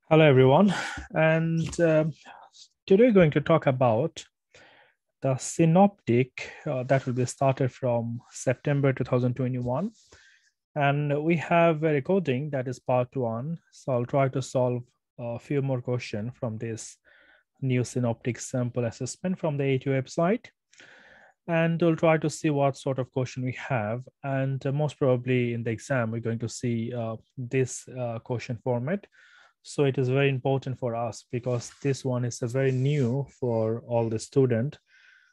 Hello, everyone. And today we're going to talk about the Synoptic that will be started from September 2021. And we have a recording that is part one. So I'll try to solve a few more questions from this new Synoptic sample assessment from the AAT website. And we'll try to see what sort of question we have. And most probably in the exam, we're going to see this question format. So it is very important for us because this one is very new for all the student.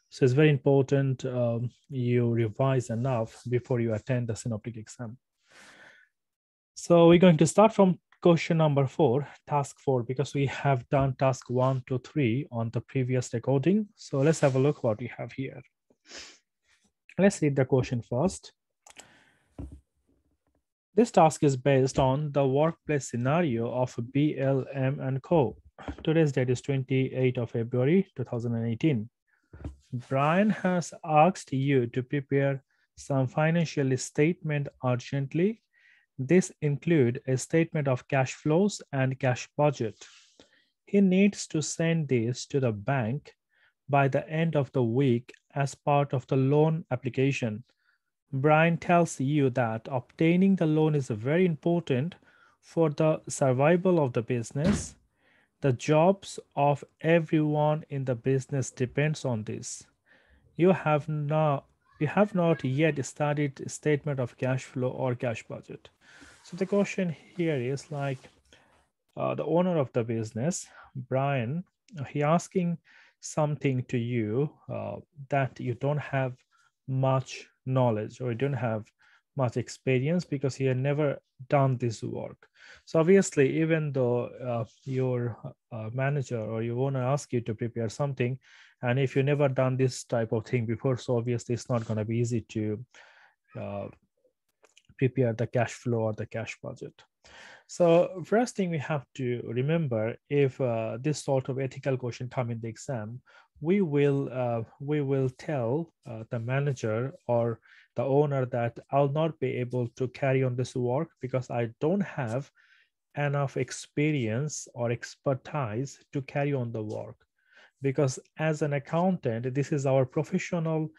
So it's very important you revise enough before you attend the synoptic exam. So we're going to start from question number 4, task 4, because we have done task 1 to 3 on the previous recording. So let's have a look what we have here. Let's read the question first. This task is based on the workplace scenario of BLM and Co. Today's date is 28th of February 2018. Brian has asked you to prepare some financial statement urgently. This include a statement of cash flows and cash budget. He needs to send this to the bank by the end of the week as part of the loan application. Brian tells you that obtaining the loan is very important for the survival of the business. The jobs of everyone in the business depends on this. You have not yet studied statement of cash flow or cash budget. So the question here is like the owner of the business, Brian, he asking something to you that you don't have much knowledge or you don't have much experience because he had never done this work. So obviously, even though your manager or your owner ask you to prepare something, and if you never done this type of thing before, so obviously it's not going to be easy to prepare the cash flow or the cash budget. So first thing we have to remember, if this sort of ethical question come in the exam, we will tell the manager or the owner that I'll not be able to carry on this work because I don't have enough experience or expertise to carry on the work. Because as an accountant, this is our professional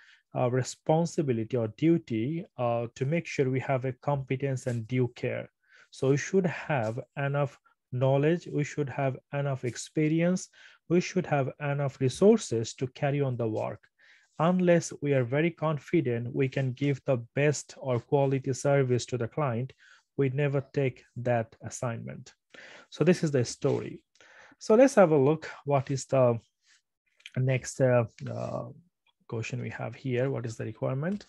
responsibility or duty to make sure we have a competence and due care. So we should have enough knowledge, we should have enough experience, we should have enough resources to carry on the work. Unless we are very confident we can give the best or quality service to the client, we never take that assignment. So this is the story. So let's have a look what is the next question we have here. What is the requirement?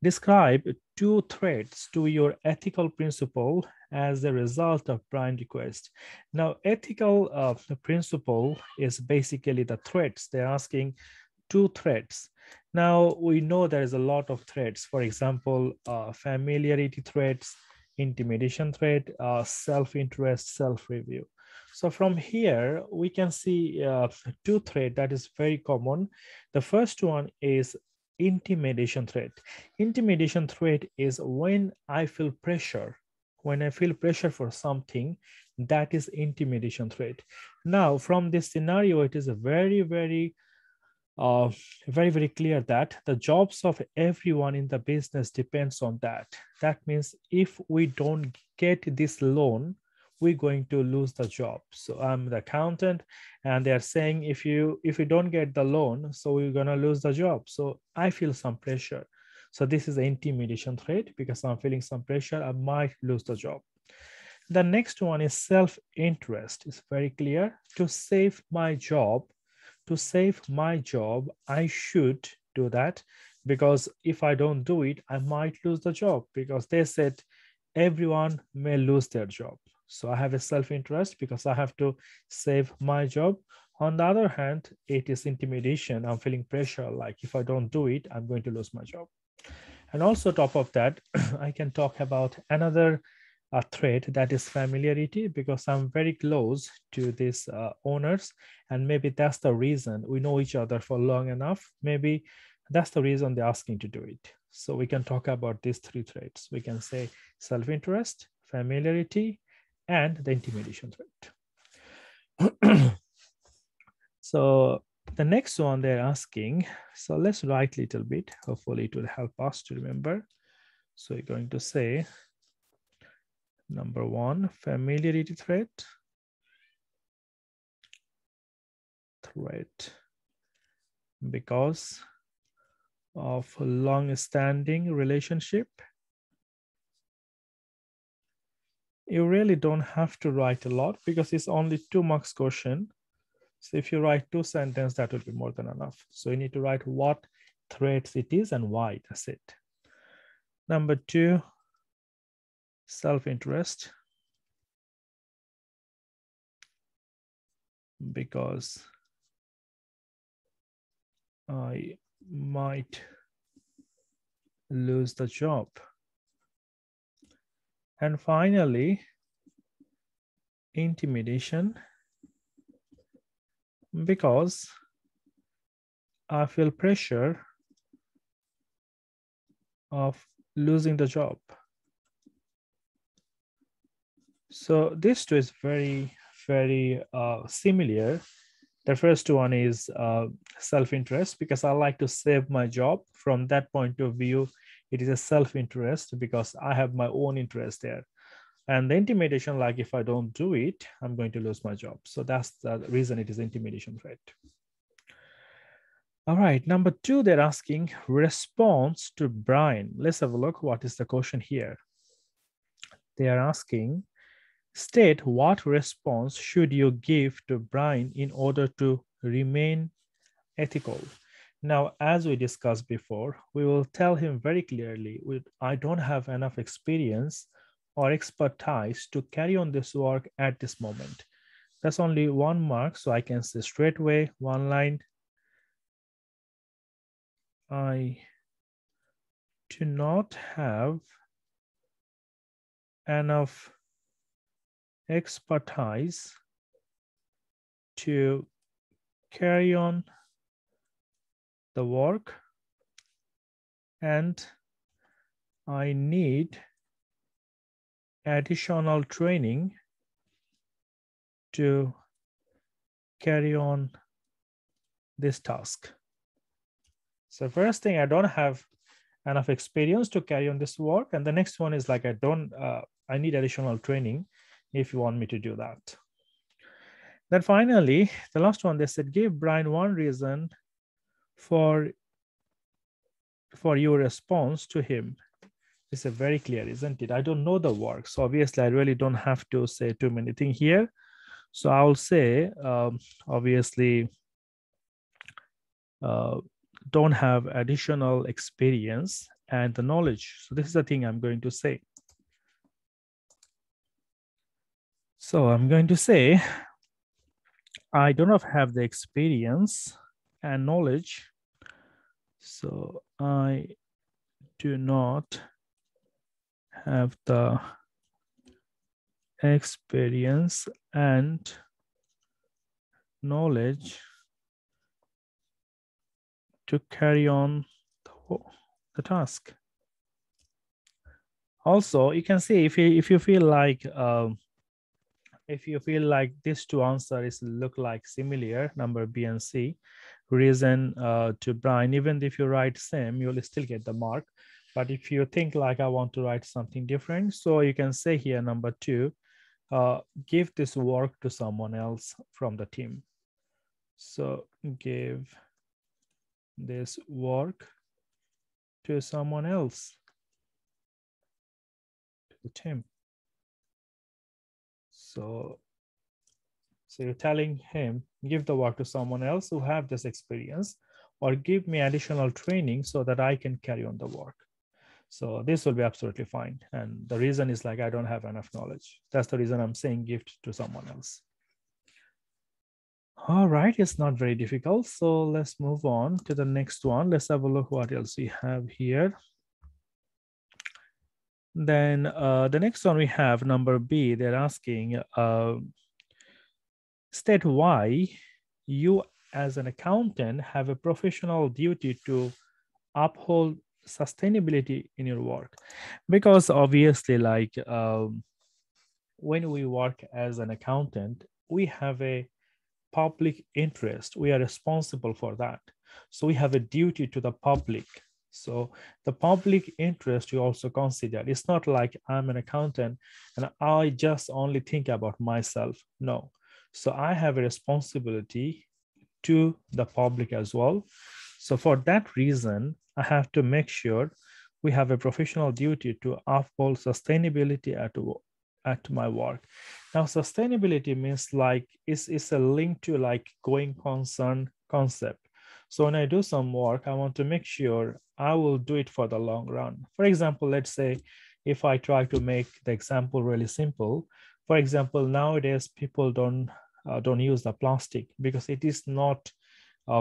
Describe 2 threats to your ethical principle as a result of Brian request. Now, ethical principle is basically the threats. They're asking 2 threats. Now, we know there is a lot of threats. For example, familiarity threats, intimidation threat, self-interest, self-review. So from here, we can see 2 threats that is very common. The first one is intimidation threat. Intimidation threat is when I feel pressure. When I feel pressure for something, that is intimidation threat. Now, from this scenario, it is a very, very clear that the jobs of everyone in the business depends on that. That means if we don't get this loan, we're going to lose the job. So I'm the accountant and they're saying if you don't get the loan, so we're going to lose the job. So I feel some pressure. So this is an intimidation threat because I'm feeling some pressure, I might lose the job. The next one is self-interest. It's very clear. To save my job, I should do that because if I don't do it, I might lose the job because they said everyone may lose their job. So I have a self-interest because I have to save my job. On the other hand, it is intimidation. I'm feeling pressure, like if I don't do it, I'm going to lose my job. And also top of that, I can talk about another trait that is familiarity because I'm very close to these owners. And maybe that's the reason we know each other for long enough. Maybe that's the reason they're asking to do it. So we can talk about these 3 traits. We can say self-interest, familiarity, and the intimidation threat. So the next one they're asking, so let's write a little bit. Hopefully it will help us to remember. So you're going to say, number one, familiarity threat. Because of a long-standing relationship. You really don't have to write a lot because it's only 2 marks question. So if you write 2 sentences, that will be more than enough. So you need to write what threats it is and why. That's it. Number 2, self-interest. Because I might lose the job. And finally, intimidation. Because I feel pressure of losing the job. So this two is very, very similar. The first one is self-interest, because I like to save my job. From that point of view, it is a self-interest because I have my own interest there. And the intimidation, like if I don't do it, I'm going to lose my job. So that's the reason it is intimidation threat. All right, number 2, they're asking response to Brian. Let's have a look. What is the question here? They are asking, state what response should you give to Brian in order to remain ethical. Now, as we discussed before, we will tell him very clearly, I don't have enough experience or expertise to carry on this work at this moment. That's only 1 mark, so I can say straight away, 1 line, I do not have enough expertise to carry on the work, and I need additional training to carry on this task. So first thing, I don't have enough experience to carry on this work, and the next one is like I need additional training if you want me to do that. Then finally, the last one, they said give Brian 1 reason for your response to him. It's a very clear, isn't it? I don't know the work, so obviously I really don't have to say too many things here. So I'll say obviously don't have additional experience and the knowledge. So this is the thing I'm going to say. So I'm going to say, I do not have the experience and knowledge. So I do not have the experience and knowledge to carry on the task. Also, you can see if you feel like these 2 answers look like similar, number B and C, reason to Brian, even if you write same, you'll still get the mark. But if you think like I want to write something different, so you can say here number 2, give this work to someone else from the team. So give this work to someone else, to the team. So you're telling him, give the work to someone else who have this experience, or give me additional training so that I can carry on the work. So this will be absolutely fine. And the reason is like, I don't have enough knowledge. That's the reason I'm saying gift to someone else. All right, it's not very difficult. So let's move on to the next one. Let's have a look what else we have here. Then the next one we have number B, they're asking, state why you as an accountant have a professional duty to uphold sustainability in your work. Because obviously like when we work as an accountant, we have a public interest. We are responsible for that. So we have a duty to the public. So the public interest you also consider. It's not like I'm an accountant and I just only think about myself. No. So I have a responsibility to the public as well. So for that reason, I have to make sure we have a professional duty to uphold sustainability at my work. Now, sustainability means like it's a link to like going concern concept. So when I do some work, I want to make sure I will do it for the long run. For example, let's say if I try to make the example really simple, for example, nowadays people don't use the plastic because it is not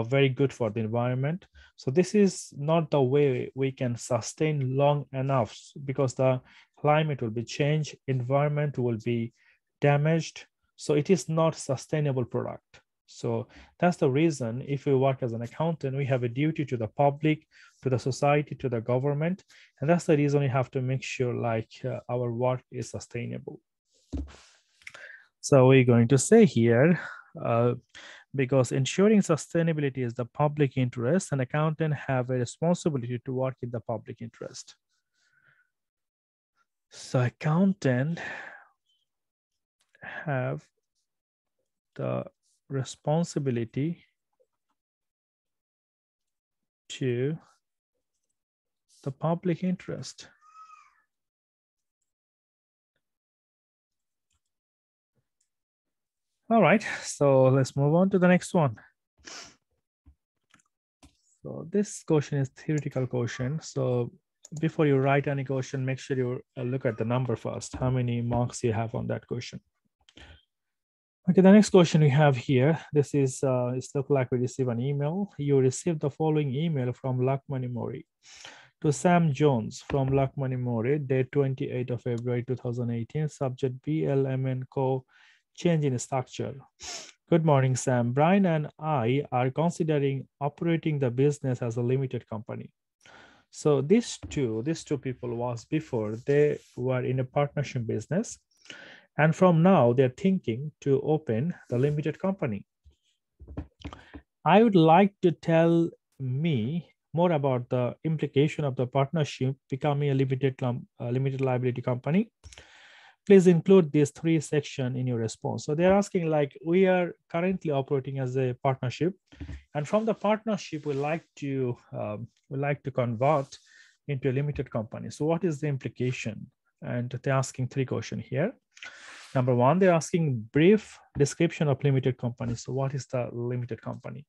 very good for the environment. So this is not the way we can sustain long enough because the climate will be changed, environment will be damaged. So it is not sustainable product. So that's the reason if we work as an accountant, we have a duty to the public, to the society, to the government. And that's the reason we have to make sure like our work is sustainable. So we're going to say here, because ensuring sustainability is the public interest, an accountant have a responsibility to work in the public interest. So accountant have the responsibility to the public interest. All right, so let's move on to the next one. So this question is theoretical question. So before you write any question, make sure you look at the number first, how many marks you have on that question. Okay, the next question we have here, this is, it's look like we receive an email. You received the following email from Lakmani Mori. To Sam Jones from Lakmani Mori, date 28th of February 2018, subject BLMN Co. Change in structure. Good morning, Sam. Brian and I are considering operating the business as a limited company. So these two people was before they were in a partnership business. And from now they're thinking to open the limited company. I would like to tell me more about the implication of the partnership becoming a limited liability company. Please include these three sections in your response. So they're asking like, we are currently operating as a partnership, and from the partnership, we like to convert into a limited company. So what is the implication? And they're asking three questions here. Number one, they're asking brief description of limited company. So what is the limited company?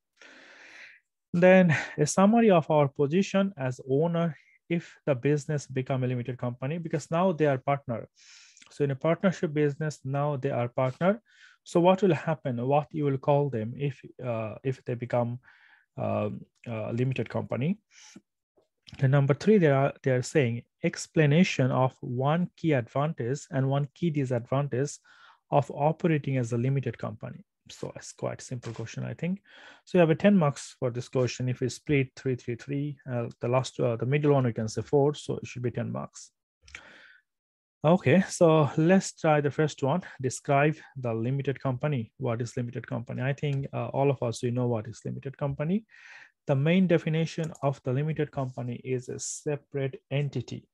Then a summary of our position as owner if the business become a limited company, because now they are partner. So in a partnership business, now they are partner. So what will happen? What you will call them if they become a limited company? And number three, they are saying explanation of one key advantage and one key disadvantage of operating as a limited company. So it's quite a simple question, I think. So you have a 10 marks for this question. If we split 3, 3, 3, the middle one we can say 4, so it should be 10 marks. Okay, so let's try the first one. Describe the limited company. What is limited company? I think all of us, we know what is limited company. The main definition of the limited company is a separate entity.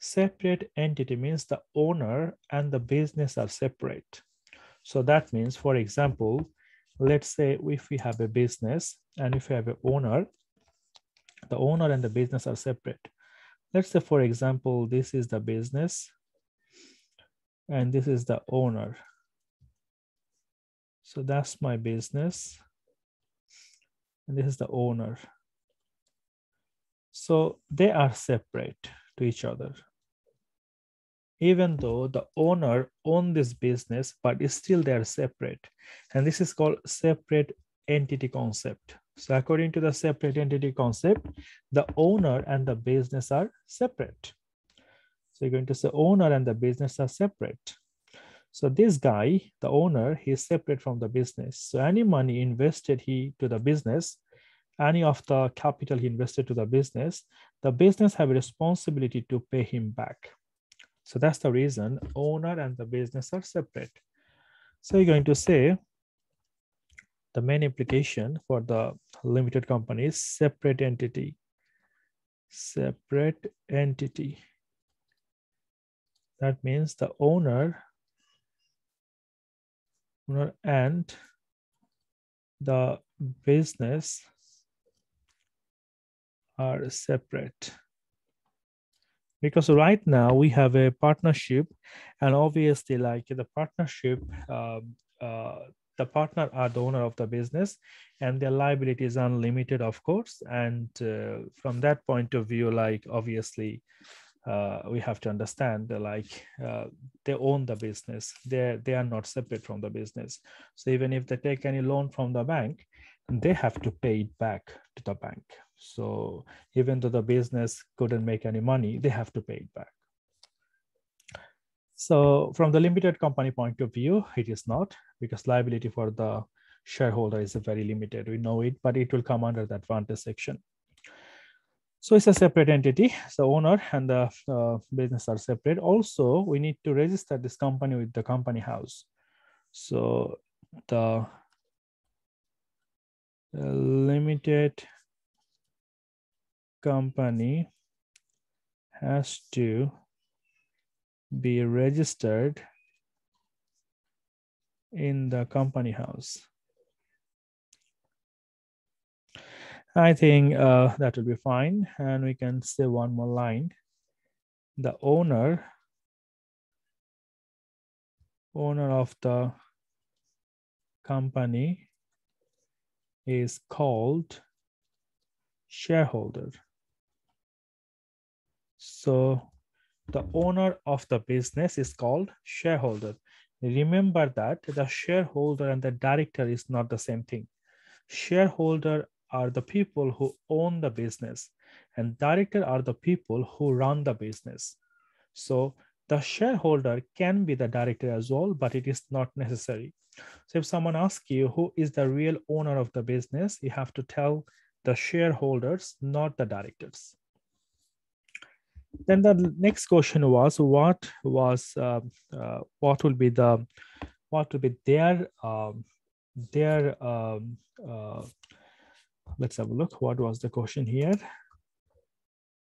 Separate entity means the owner and the business are separate. So that means, for example, let's say if we have a business and if we have an owner, the owner and the business are separate. Let's say, for example, this is the business and this is the owner. So that's my business and this is the owner. So they are separate to each other. Even though the owner owns this business, but still they are separate. And this is called separate entity concept. So according to the separate entity concept, the owner and the business are separate. So you're going to say owner and the business are separate. So this guy, the owner, he is separate from the business. So any money invested to the business, any of the capital he invested to the business have a responsibility to pay him back. So that's the reason owner and the business are separate. So you're going to say the main implication for the limited company is separate entity. Separate entity. That means the owner and the business are separate. Because right now we have a partnership, and obviously, like the partnership, the partner are the owner of the business, and their liability is unlimited, of course. And from that point of view, like obviously, we have to understand that they own the business. They are not separate from the business. So even if they take any loan from the bank, they have to pay it back to the bank. So even though the business couldn't make any money, they have to pay it back. So from the limited company point of view, it is not, because liability for the shareholder is very limited. We know it, but it will come under the advantage section. So it's a separate entity. So owner and the business are separate. Also, we need to register this company with the company house. So the limited company has to be registered in the company house. I think that will be fine. And we can say one more line. The owner of the company is called shareholder. So the owner of the business is called shareholder. Remember that the shareholder and the director is not the same thing. Shareholder are the people who own the business, and director are the people who run the business. So the shareholder can be the director as well, but it is not necessary. So if someone asks you who is the real owner of the business, you have to tell the shareholders, not the directors. Then the next question was, what will be their let's have a look. What was the question here?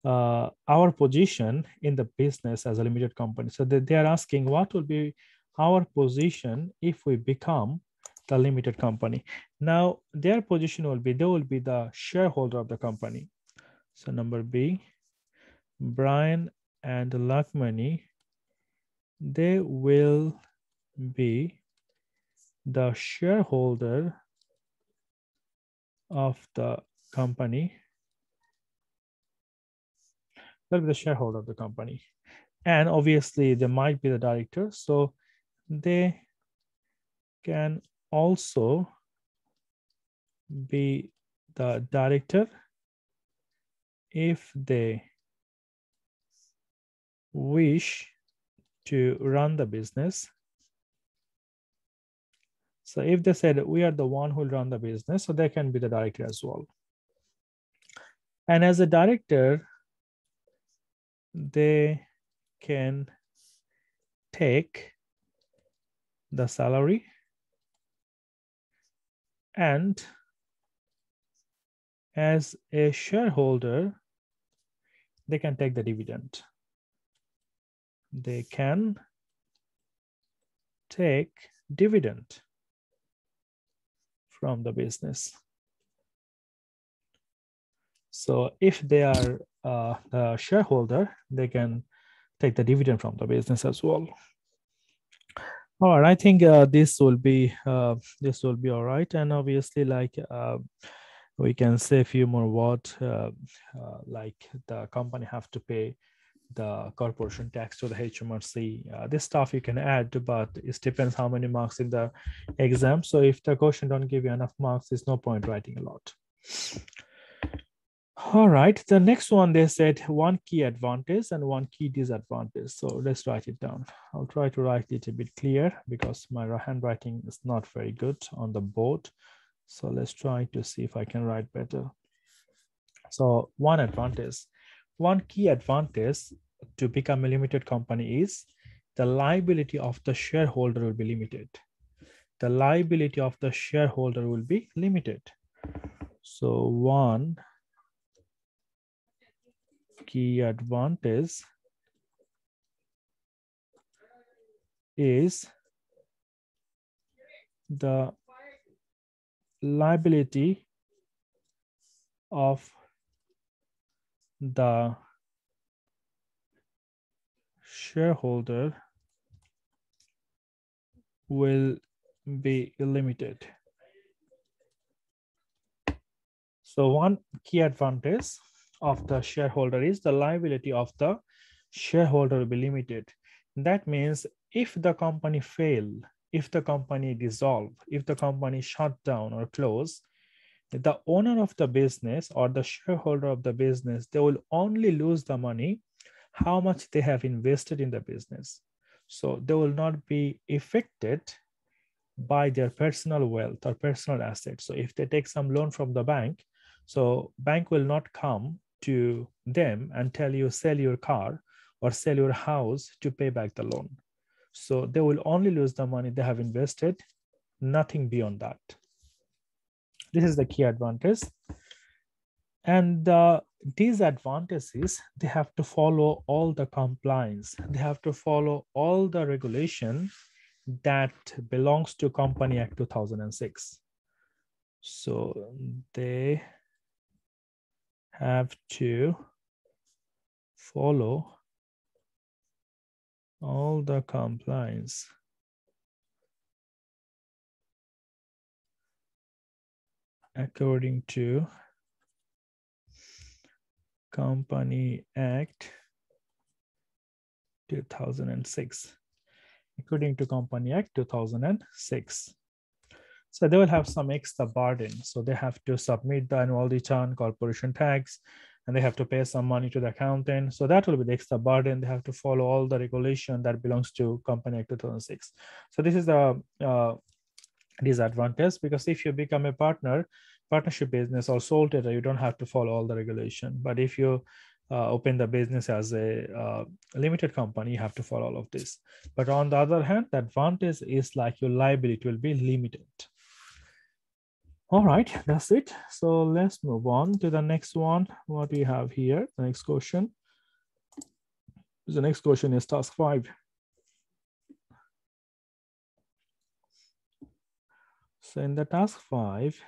Our position in the business as a limited company. So they are asking what will be our position if we become the limited company. Now their position will be, they will be the shareholder of the company. So number B, Brian and Lakmani, they will be the shareholder of the company. They'll be the shareholder of the company. And obviously they might be the director. So they can also be the director if they wish to run the business. So if they said we are the one who will run the business, so they can be the director as well. And as a director, they can take the salary and as a shareholder, they can take the dividend. They can take dividend from the business. So if they are a shareholder, they can take the dividend from the business as well. All right, I think this will be all right. And obviously, like we can say a few more words, like the company have to pay the corporation tax to the HMRC. This stuff you can add, but it depends how many marks in the exam. So if the question don't give you enough marks, there's no point writing a lot. All right, the next one, they said one key advantage and one key disadvantage. So let's write it down. I'll try to write it a bit clear because my handwriting is not very good on the board. So let's try to see if I can write better. So one key advantage to become a limited company is the liability of the shareholder will be limited. the liability of the shareholder will be limited. So one key advantage is the liability of the shareholder will be limited. So one key advantage of the shareholder is the liability of the shareholder will be limited. That means if the company fail, if the company dissolve, if the company shut down or close, the owner of the business or the shareholder of the business, they will only lose the money how much they have invested in the business. So they will not be affected by their personal wealth or personal assets. So if they take some loan from the bank, so bank will not come to them and tell you sell your car or sell your house to pay back the loan. So they will only lose the money they have invested, nothing beyond that. This is the key advantage. And the disadvantage is they have to follow all the compliance. They have to follow all the regulation that belongs to Company Act 2006. So they have to follow all the compliance according to Company Act 2006. According to Company Act 2006. So they will have some extra burden. So they have to submit the annual return, corporation tax, and they have to pay some money to the accountant. So that will be the extra burden. They have to follow all the regulation that belongs to Company Act 2006. So this is the disadvantage, because if you become a partnership business or sole trader, you don't have to follow all the regulation. But if you open the business as a limited company, you have to follow all of this. But on the other hand, the advantage is like your liability will be limited. All right, that's it. So let's move on to the next one. What we have here, the next question. The next question is task 5. So in the task 5,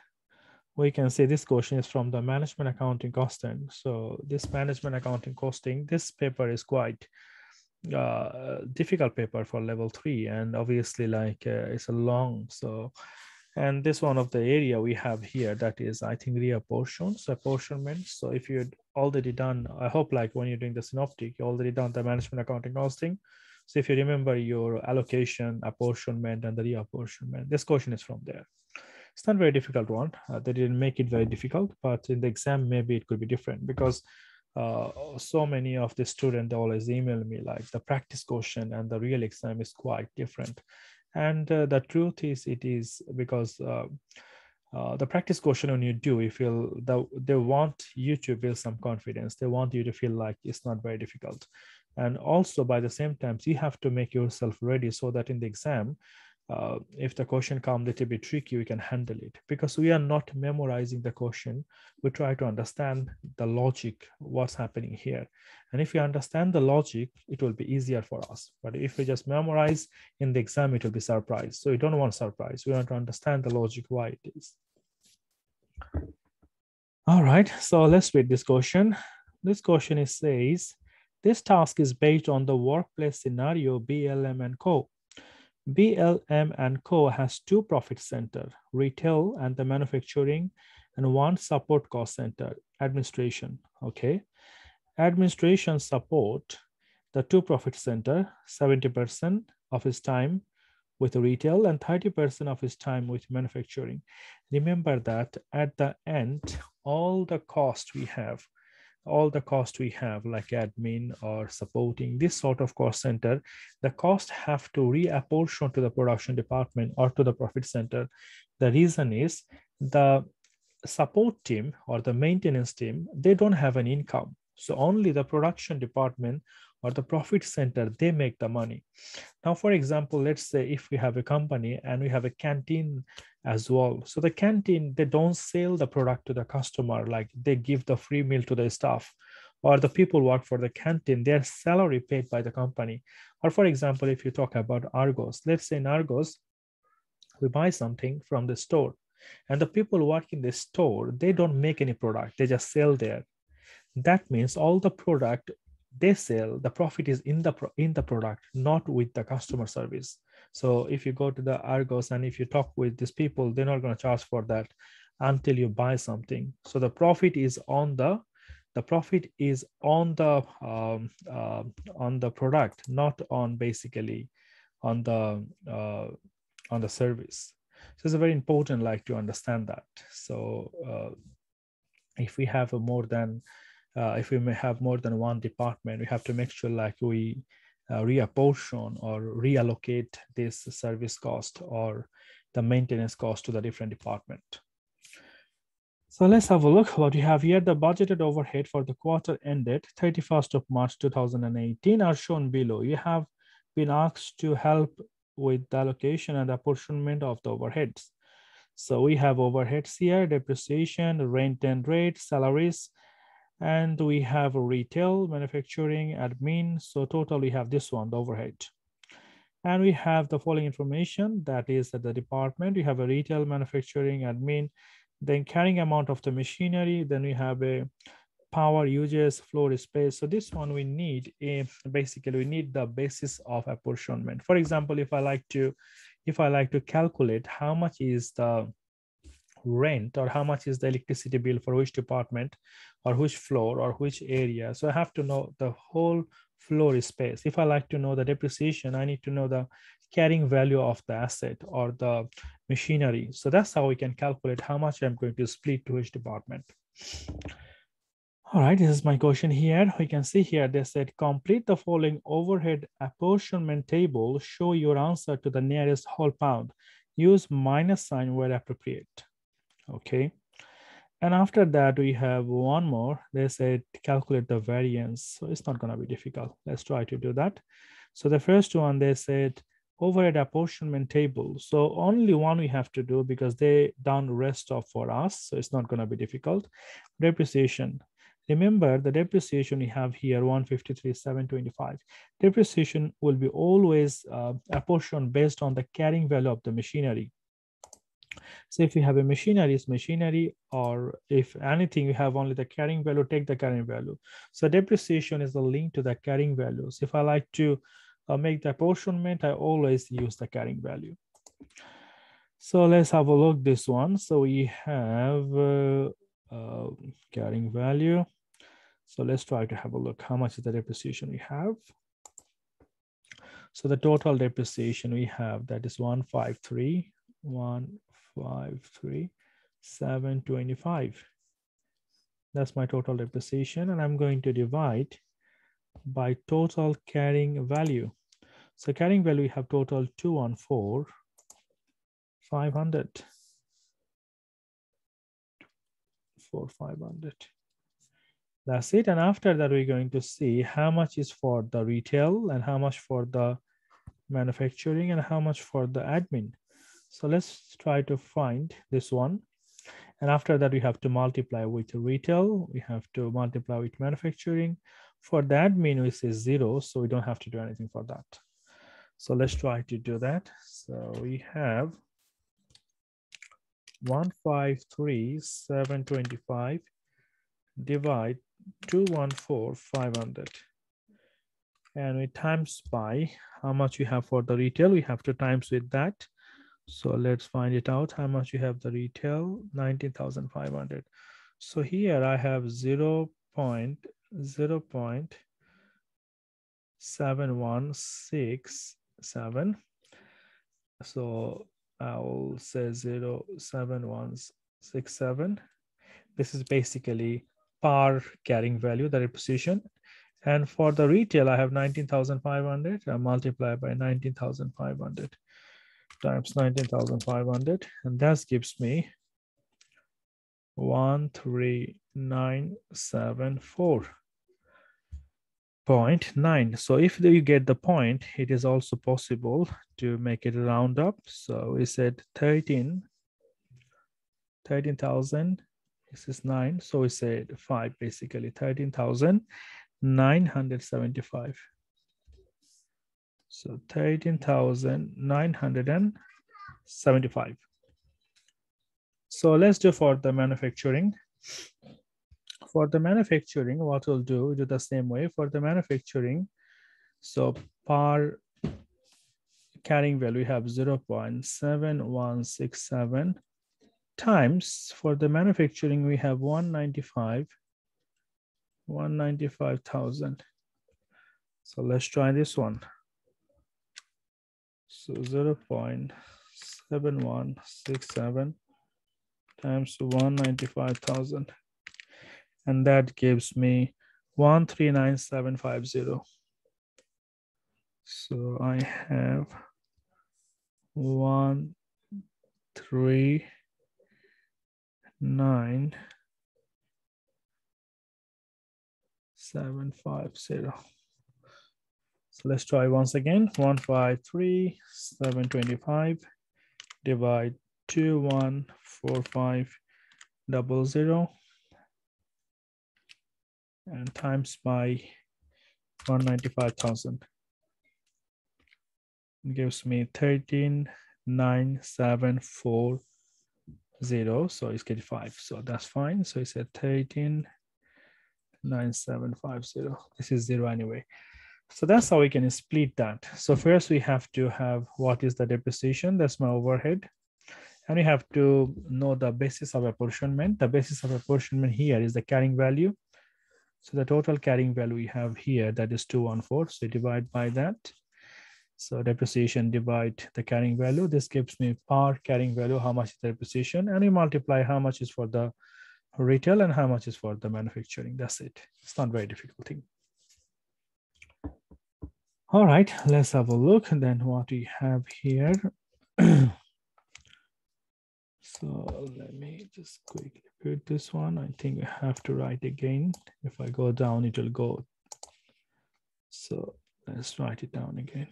we can say this question is from the management accounting costing. So this management accounting costing, this paper is quite difficult paper for level 3, and obviously like it's a long. So, and this one of the area we have here, that is I think apportionment. So if you'd already done, I hope like when you're doing the Synoptic, you already done the management accounting costing. So if you remember your allocation, apportionment, and the reapportionment, this question is from there. It's not a very difficult one. They didn't make it very difficult, but in the exam, maybe it could be different, because so many of the students always email me like the practice question and the real exam is quite different. And the truth is, it is because the practice question when you do, you feel that they want you to build some confidence. They want you to feel like it's not very difficult. And also by the same time, you have to make yourself ready so that in the exam, if the question comes a little bit tricky, we can handle it, because we are not memorizing the question. We try to understand the logic, what's happening here. And if you understand the logic, it will be easier for us. But if we just memorize in the exam, it will be surprise. So we don't want surprise. We want to understand the logic, why it is. All right, so let's read this question. This question says, this task is based on the workplace scenario BLM and Co. BLM and Co. has 2 profit center, retail and the manufacturing, and 1 support cost center, administration. Okay. Administration support the 2 profit center, 70% of his time with retail and 30% of his time with manufacturing. Remember that at the end, all the cost we have, like admin or supporting this sort of cost center, the cost have to reapportion to the production department or to the profit center. The reason is the support team or the maintenance team, they don't have an income. So only the production department or the profit center, they make the money. Now, for example, let's say if we have a company and we have a canteen as well. So the canteen, they don't sell the product to the customer, like they give the free meal to the staff, or the people work for the canteen, their salary paid by the company. Or for example, if you talk about Argos, let's say in Argos, we buy something from the store and the people work in the store, they don't make any product, they just sell there. That means all the product they sell, the profit is in the product, not with the customer service. So if you go to the Argos and if you talk with these people, they're not going to charge for that until you buy something. So the profit is on the on the product, not on basically on the service. So it's very important, like, to understand that. So if we have if we may have more than one department, we have to make sure like we reapportion or reallocate this service cost or the maintenance cost to the different department. So let's have a look what we have here. The budgeted overhead for the quarter ended 31st of March 2018 are shown below. You have been asked to help with the allocation and apportionment of the overheads. So we have overheads here: depreciation, rent and rate, salaries, and we have retail, manufacturing, admin. So total we have this one, the overhead. And we have the following information, that is at the department. We have a retail, manufacturing, admin, then carrying amount of the machinery, then we have a power uses, floor space. So this one we need basically we need the basis of apportionment. For example, if I like to calculate how much is the rent or how much is the electricity bill for which department or which floor or which area, so I have to know the whole floor space. If I like to know the depreciation, I need to know the carrying value of the asset or the machinery. So that's how we can calculate how much I'm going to split to each department. All right, this is my question here. We can see here they said complete the following overhead apportionment table. Show your answer to the nearest whole pound. Use minus sign where appropriate. Okay. And after that, we have one more. They said calculate the variance. So it's not going to be difficult. Let's try to do that. So the first one, they said overhead apportionment table. So only one we have to do because they done rest of for us. So it's not going to be difficult. Depreciation. Remember the depreciation we have here, 153,725. Depreciation will be always apportioned based on the carrying value of the machinery. So if you have a machinery, it's machinery, or if anything, you have only the carrying value, take the carrying value. So depreciation is the link to the carrying values. If I like to make the apportionment, I always use the carrying value. So let's have a look this one. So we have carrying value. So let's try to have a look. How much is the depreciation we have? So the total depreciation we have, that is 153,725. That's my total depreciation, and I'm going to divide by total carrying value. So carrying value we have total 214,500 for 500. That's it. And after that, we're going to see how much is for the retail and how much for the manufacturing and how much for the admin. So let's try to find this one. And after that, we have to multiply with retail. We have to multiply with manufacturing. For the admin, we say 0, so we don't have to do anything for that. So let's try to do that. So we have 153,725 divide 214,500. And we times by how much we have for the retail. We have to times with that. So let's find it out. How much you have the retail? 19,500. So here I have 0.7167. So I will say 0.7167. This is basically par carrying value, the depreciation. And for the retail, I have 19,500. I multiply by 19,500 times 19,500, and that gives me 13974. 0.9. So if you get the point, it is also possible to make it round up. So we said 13,000. This is 9. So we said 5, basically 13,975. So 13,975. So let's do for the manufacturing. For the manufacturing, what we'll do the same way. For the manufacturing, so per carrying value, we have 0.7167 times, for the manufacturing, we have 195,000. So let's try this one. So 0.7167 times 195,000. And that gives me 139750. So I have 139,750. So let's try once again. 153,725 divide 214500 and times by 195,000. It gives me 13,970. So it's get 5. So that's fine. So it's at 13,970. This is 0 anyway. So that's how we can split that. So first we have to have what is the depreciation. That's my overhead. And we have to know the basis of apportionment. The basis of apportionment here is the carrying value. So the total carrying value we have here, that is 214. So divide by that. So depreciation divide the carrying value. This gives me per carrying value, how much is the depreciation, and we multiply how much is for the retail and how much is for the manufacturing. That's it. It's not very difficult thing. All right, let's have a look. And then what we have here. So let me just quickly put this one. I think I have to write again. If I go down, it will go. So let's write it down again.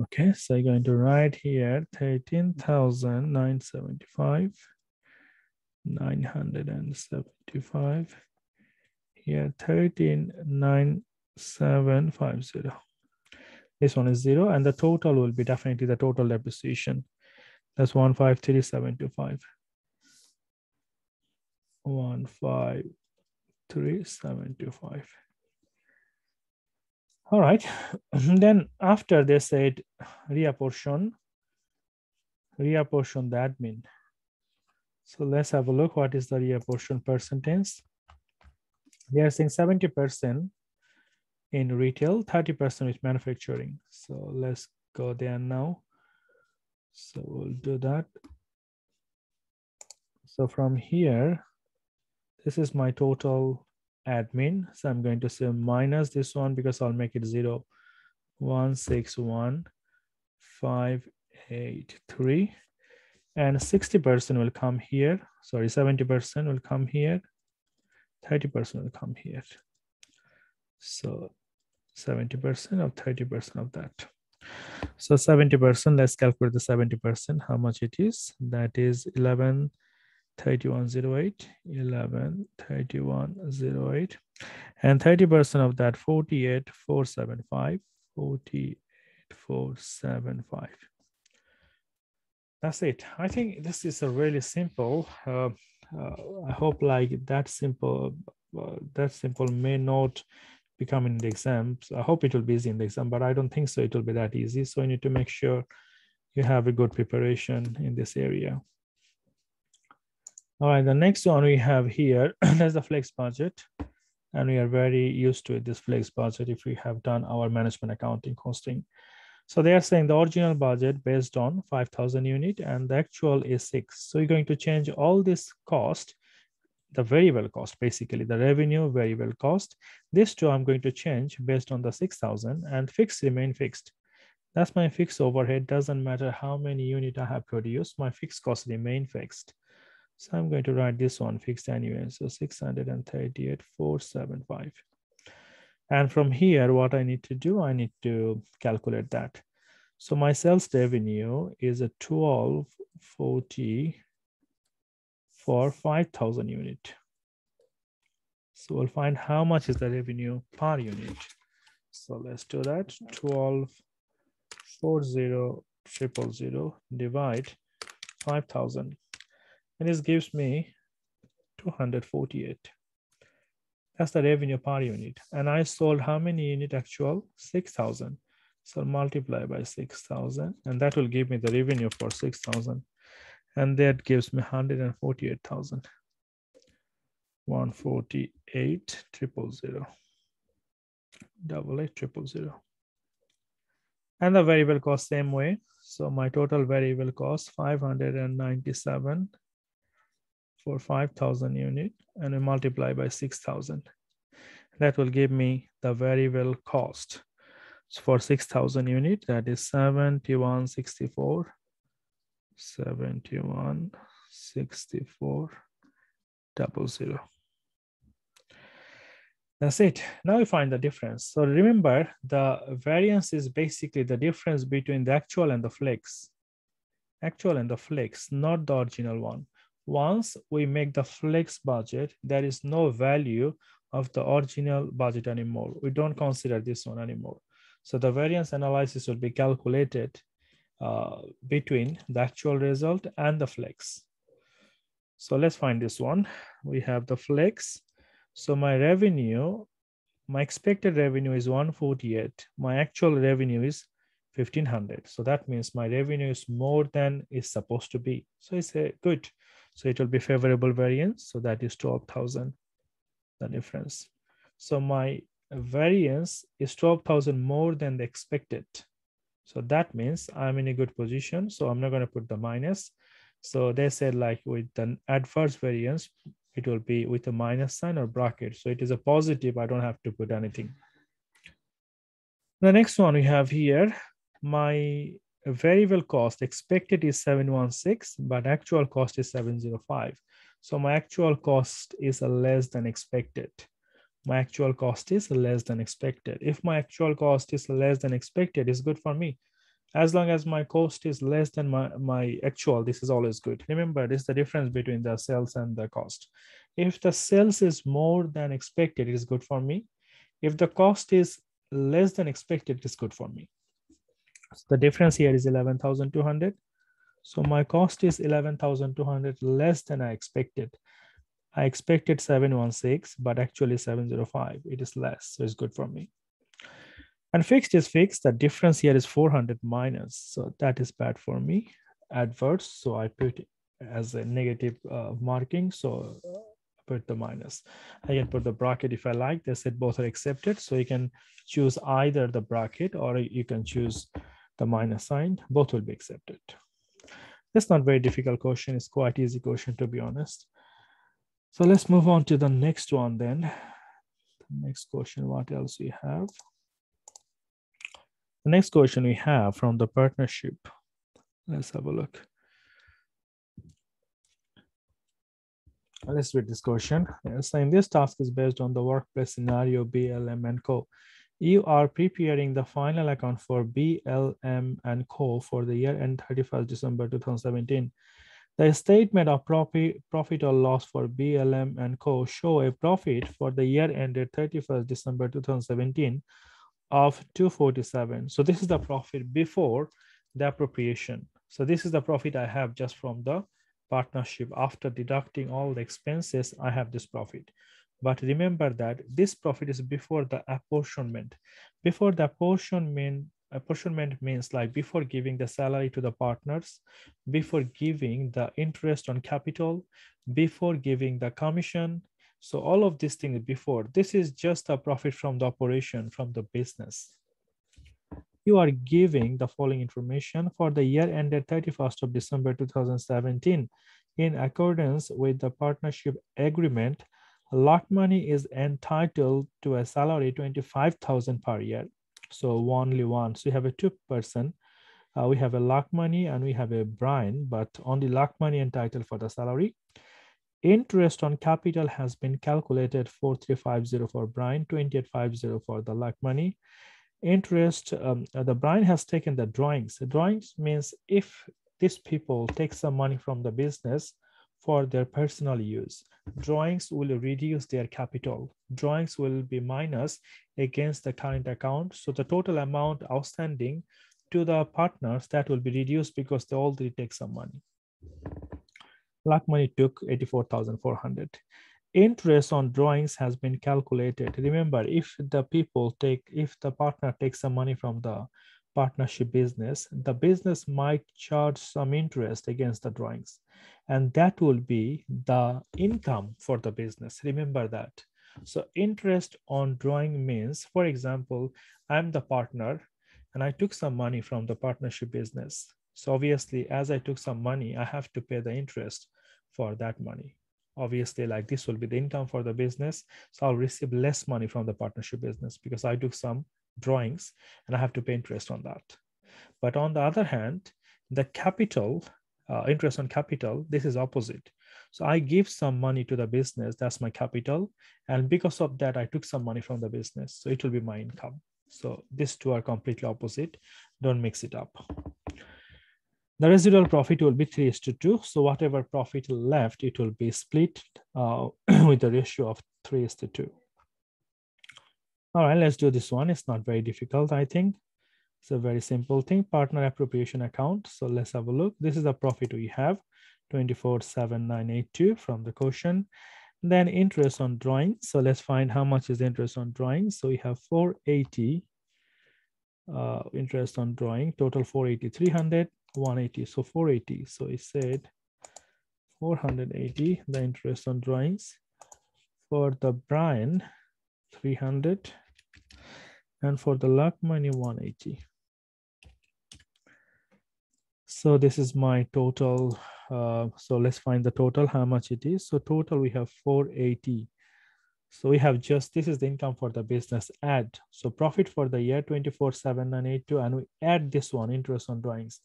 Okay, so I'm going to write here 13,975, 975. Here 13,950. This one is 0, and the total will be definitely the total depreciation. That's 153,725. 153,725. All right. Then after they said reapportion the admin. So let's have a look. What is the reapportion percentage? They are saying 70% in retail, 30% with manufacturing. So let's go there now. So we'll do that. So from here, this is my total admin. So I'm going to say minus this one because I'll make it 0, 161,583. And 60% will come here. Sorry, 70% will come here. 30% will come here. So 70% of 30% of that. So 70%, let's calculate the 70%, how much it is. That is 113108, 113108. And 30% of that, 48,475, 48,475. That's it. I think this is a really simple. I hope like that simple may not become in the exams. I hope it will be easy in the exam, but I don't think so. It will be that easy. So you need to make sure you have a good preparation in this area. All right, the next one we have here, that's the flex budget. And we are very used to it, this flex budget, if we have done our management accounting costing. So they are saying the original budget based on 5,000 unit and the actual is 6. So you're going to change all this cost, the variable cost, basically the revenue variable cost. This two I'm going to change based on the 6,000 and fixed remain fixed. That's my fixed overhead. Doesn't matter how many unit I have produced, my fixed cost remain fixed. So I'm going to write this one fixed anyway. So 638,475. And from here, what I need to do, I need to calculate that. So my sales revenue is a 1240 for 5,000 unit. So we'll find how much is the revenue per unit. So let's do that. 1240,000 divide 5,000. And this gives me 248. That's the revenue per unit. And I sold how many unit actual? 6,000. So multiply by 6,000. And that will give me the revenue for 6,000. And that gives me 148,000. 148,000. 88,000. And the variable cost same way. So my total variable cost 597 for 5,000 unit, and we multiply by 6,000. That will give me the variable cost. So for 6,000 unit, that is 7164. 7164,000. That's it. Now we find the difference. So remember, the variance is basically the difference between the actual and the flex. Actual and the flex, not the original one. Once we make the flex budget, there is no value of the original budget anymore. We don't consider this one anymore. So the variance analysis will be calculated between the actual result and the flex. So let's find this one. We have the flex. So my revenue, my expected revenue is 148. My actual revenue is 1,500. So that means my revenue is more than is supposed to be. So it's good. So it will be favorable variance. So that is 12,000, the difference. So my variance is 12,000 more than the expected. So that means I'm in a good position. So I'm not going to put the minus. So they said like with the adverse variance, it will be with a minus sign or bracket. So it is a positive. I don't have to put anything. The next one we have here, my variable cost expected is 716, but actual cost is 705. So my actual cost is less than expected. My actual cost is less than expected. If my actual cost is less than expected, it's good for me. As long as my cost is less than my actual, this is always good. Remember, this is the difference between the sales and the cost. If the sales is more than expected, it is good for me. If the cost is less than expected, it is good for me. So the difference here is 11,200. So my cost is 11,200 less than I expected. I expected 716, but actually 705. It is less, so it's good for me. And fixed is fixed. The difference here is 400 minus. So that is bad for me. Adverse. So I put it as a negative marking. So put the minus. I can put the bracket if I like. They said both are accepted. So you can choose either the bracket or you can choose the minus sign. Both will be accepted. That's not very difficult question. It's quite easy question, to be honest. So let's move on to the next one then. The next question, what else we have? The next question we have from the partnership. Let's have a look. Let's read this question. Saying this task is based on the workplace scenario BLM and Co. You are preparing the final account for BLM and Co. for the year end 31st December 2017. The statement of profit or loss for BLM and Co. show a profit for the year ended 31st December 2017 of 247. So this is the profit before the appropriation. So this is the profit I have just from the partnership. After deducting all the expenses, I have this profit. But remember that this profit is before the apportionment. Before the apportionment means like before giving the salary to the partners, before giving the interest on capital, before giving the commission. So all of these things before, this is just a profit from the operation, from the business. You are giving the following information for the year ended 31st of December 2017. In accordance with the partnership agreement, Lakmani is entitled to a salary 25,000 per year. So only one. So you have a two-person. We have a Lakmani and we have a Brian, but only Lakmani entitled for the salary. Interest on capital has been calculated 4350 for Brian, 2850 for the luck money. Interest, the Brian has taken the drawings. The drawings means if these people take some money from the business for their personal use, drawings will reduce their capital. Drawings will be minus against the current account. So the total amount outstanding to the partners, that will be reduced because they already take some money. Luck money took 84,400. Interest on drawings has been calculated. Remember, if the partner takes some money from the partnership business, the business might charge some interest against the drawings, and that will be the income for the business. Remember that. So interest on drawing means, for example, I'm the partner and I took some money from the partnership business. So obviously, as I took some money, I have to pay the interest for that money. Obviously, like this will be the income for the business. So I'll receive less money from the partnership business because I took some drawings and I have to pay interest on that. But on the other hand, the capital, interest on capital, this is opposite. So I give some money to the business, that's my capital. And because of that, I took some money from the business. So it will be my income. So these two are completely opposite. Don't mix it up. The residual profit will be 3:2. So whatever profit left, it will be split with the ratio of 3:2. All right, let's do this one. It's not very difficult, I think. It's a very simple thing. Partner appropriation account. So let's have a look. This is the profit we have, 24,782 from the quotient. Then interest on drawings. So let's find how much is interest on drawings. So we have 480 interest on drawing, total 480, 300, 180. So 480. So it said 480, the interest on drawings. For the Brian, 300. And for the luck money, 180. So this is my total. So let's find the total, how much it is. So total we have 480. So we have just, this is the income for the business, add. So profit for the year 24,782, and we add this one, interest on drawings.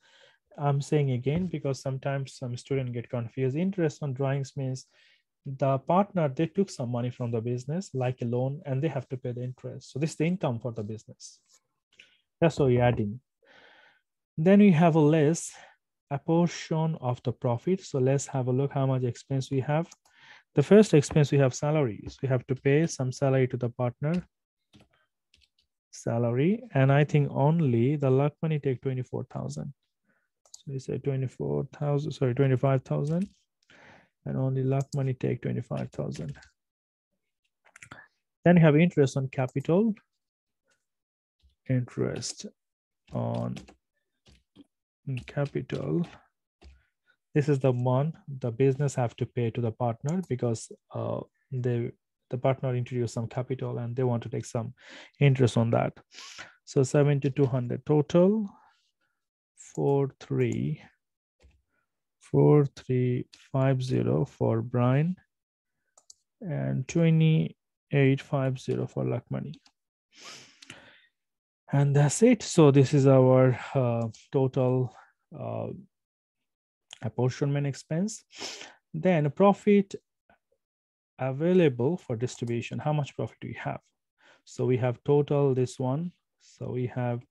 I'm saying again, because sometimes some students get confused. Interest on drawings means the partner, they took some money from the business, like a loan, and they have to pay the interest. So this is the income for the business. That's what we're adding. Then we have a less, a portion of the profit. So let's have a look how much expense we have. The first expense, we have salaries. We have to pay some salary to the partner. Salary. And I think only the luck money take 24,000. So we say 24,000, sorry, 25,000. And only luck money take 25,000. Then you have interest on capital. Interest on capital. This is the one the business have to pay to the partner because the partner introduced some capital and they want to take some interest on that. So 7,200 total, 4350 for Brian, and 2850 for luck money. And that's it. So this is our total apportionment expense. Then profit available for distribution. How much profit do we have? So we have total this one. So we have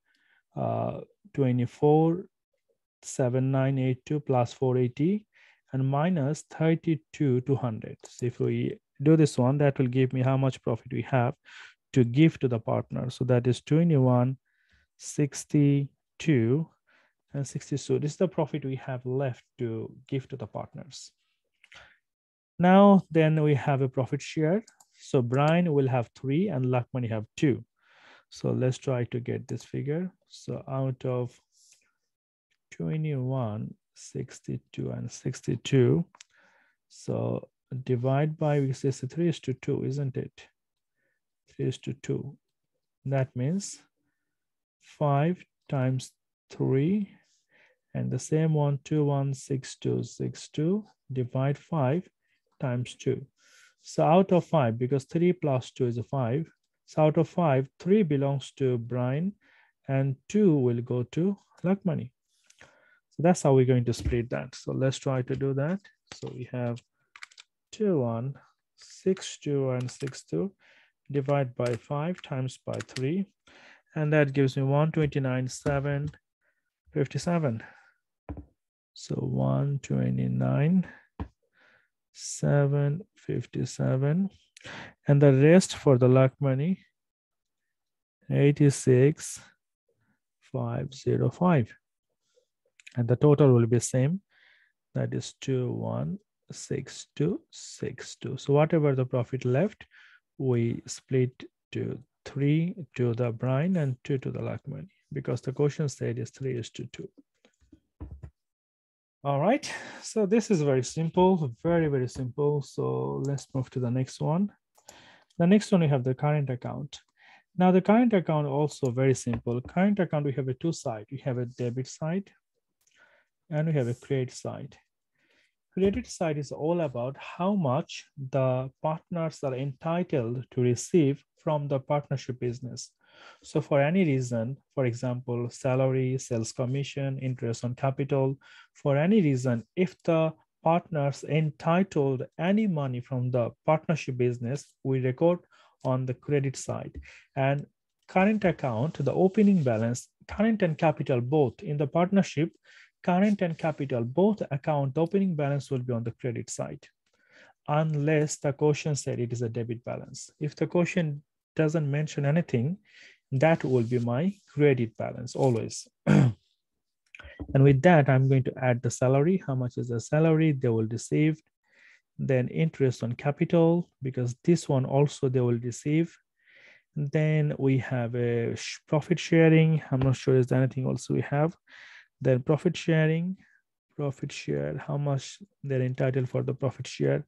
24,782 plus 480 and minus 32,200. So if we do this one, that will give me how much profit we have to give to the partner. So that is 21,62 and 62. This is the profit we have left to give to the partners. Now, then we have a profit share. So Brian will have 3 and luck money have 2. So let's try to get this figure. So out of 21, 62 and 62. So divide by, we say 3:2, isn't it? 3:2. That means 5 times 3 and the same one, 216262, divide 5 times 2. So out of 5, because 3 plus 2 is a 5. So out of 5, 3 belongs to Brian and 2 will go to luck money. So that's how we're going to split that. So let's try to do that. So we have 2162 and 62 divide by 5 times by 3, and that gives me 129,757. So 129,757, and the rest for the luck money 86,505, and the total will be same, that is 216262. So whatever the profit left, we split to 3 to the brine and 2 to the luck money, because the question said is 3:2. All right, so this is very simple, very, very simple. So let's move to the next one. The next one, we have the current account. Now the current account also very simple. Current account, we have a two side. We have a debit side and we have a credit side. Credit side is all about how much the partners are entitled to receive from the partnership business. So for any reason, for example, salary, sales commission, interest on capital, for any reason, if the partners entitled any money from the partnership business, we record on the credit side. And current account, the opening balance, current and capital both in the partnership, current and capital both account, the opening balance will be on the credit side, unless the quotient said it is a debit balance. If the quotient doesn't mention anything, that will be my credit balance always. And with that, I'm going to add the salary. How much is the salary they will receive? Then interest on capital, because this one also they will receive. Then we have a profit sharing. I'm not sure is there anything else we have. Then profit sharing, profit share, how much they're entitled for the profit share,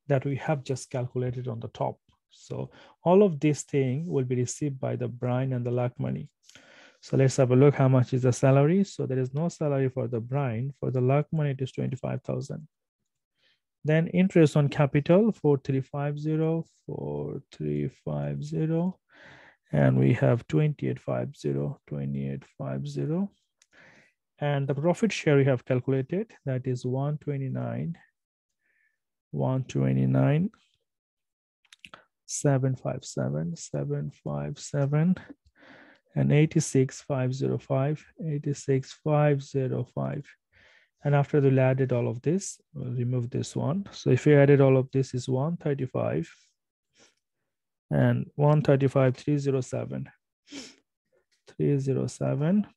that we have just calculated on the top. So all of this thing will be received by the brine and the luck money. So let's have a look how much is the salary. So there is no salary for the brine. For the luck money, it is 25,000. Then interest on capital, 4350, 4350. And we have 2850, 2850. And the profit share we have calculated, that is 129, 757, 757, and 86,505, 86,505. And after we added all of this, we'll remove this one. So if we added all of this is 135 and 135, 307, 307.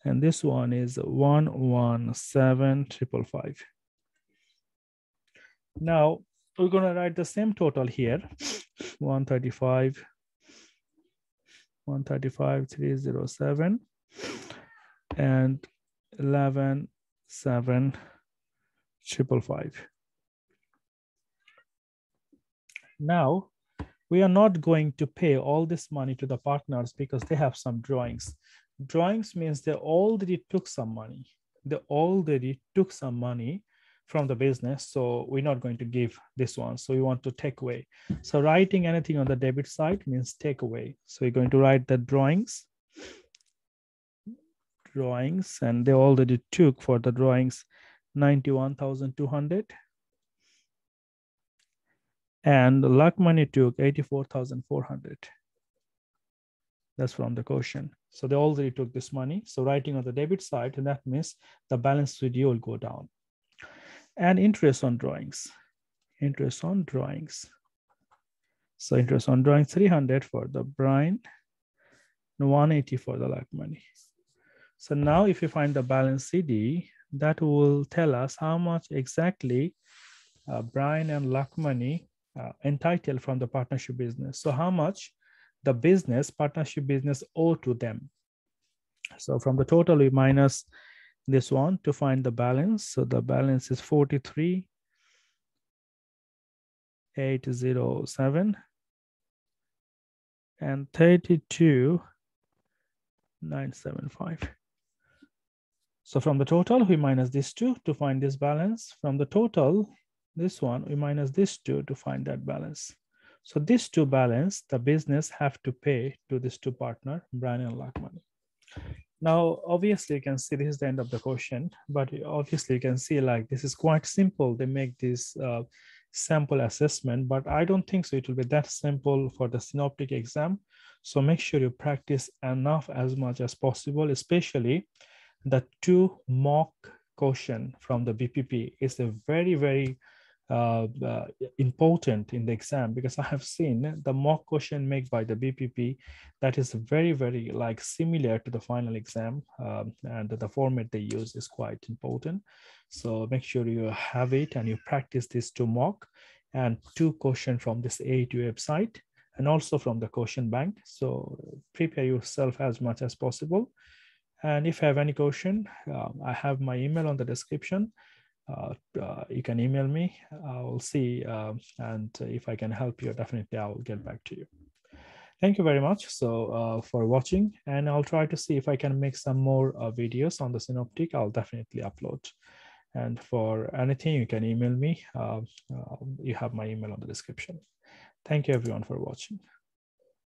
And this one is 117,555. Now we're going to write the same total here, 135, 307, and 11,755. Now we are not going to pay all this money to the partners because they have some drawings. Drawings means they already took some money. They already took some money from the business. So we're not going to give this one. So we want to take away. So writing anything on the debit side means take away. So we're going to write the drawings. Drawings, and they already took for the drawings 91,200. And the luck money took 84,400. That's from the quotient. So they already took this money. So writing on the debit side, and that means the balance with you will go down. And interest on drawings. Interest on drawings. So interest on drawing 300 for the brine, 180 for the luck money. So now if you find the balance CD, that will tell us how much exactly brine and luck money entitled from the partnership business. So how much the business, partnership business owe to them. So from the total, we minus this one to find the balance. So the balance is 43,807 and 32,975. So from the total, we minus these two to find this balance. From the total, this one, we minus this two to find that balance. So these two balance, the business have to pay to these two partner, brine and luck money. Now, obviously, you can see this is the end of the question, but obviously you can see like this is quite simple. They make this sample assessment, but I don't think so it will be that simple for the Synoptic exam. So make sure you practice enough as much as possible, especially the 2 mock question from the BPP is a very important in the exam, because I have seen the mock question made by the BPP that is very like similar to the final exam, and the format they use is quite important. So make sure you have it and you practice this 2 mock and 2 questions from this AAT website and also from the question bank. So prepare yourself as much as possible. And if you have any question, I have my email on the description. You can email me. I'll see, and if I can help you, definitely I'll get back to you. Thank you very much for watching, and I'll try to see if I can make some more videos on the Synoptic. I'll definitely upload. And for anything, you can email me. You have my email on the description. Thank you everyone for watching.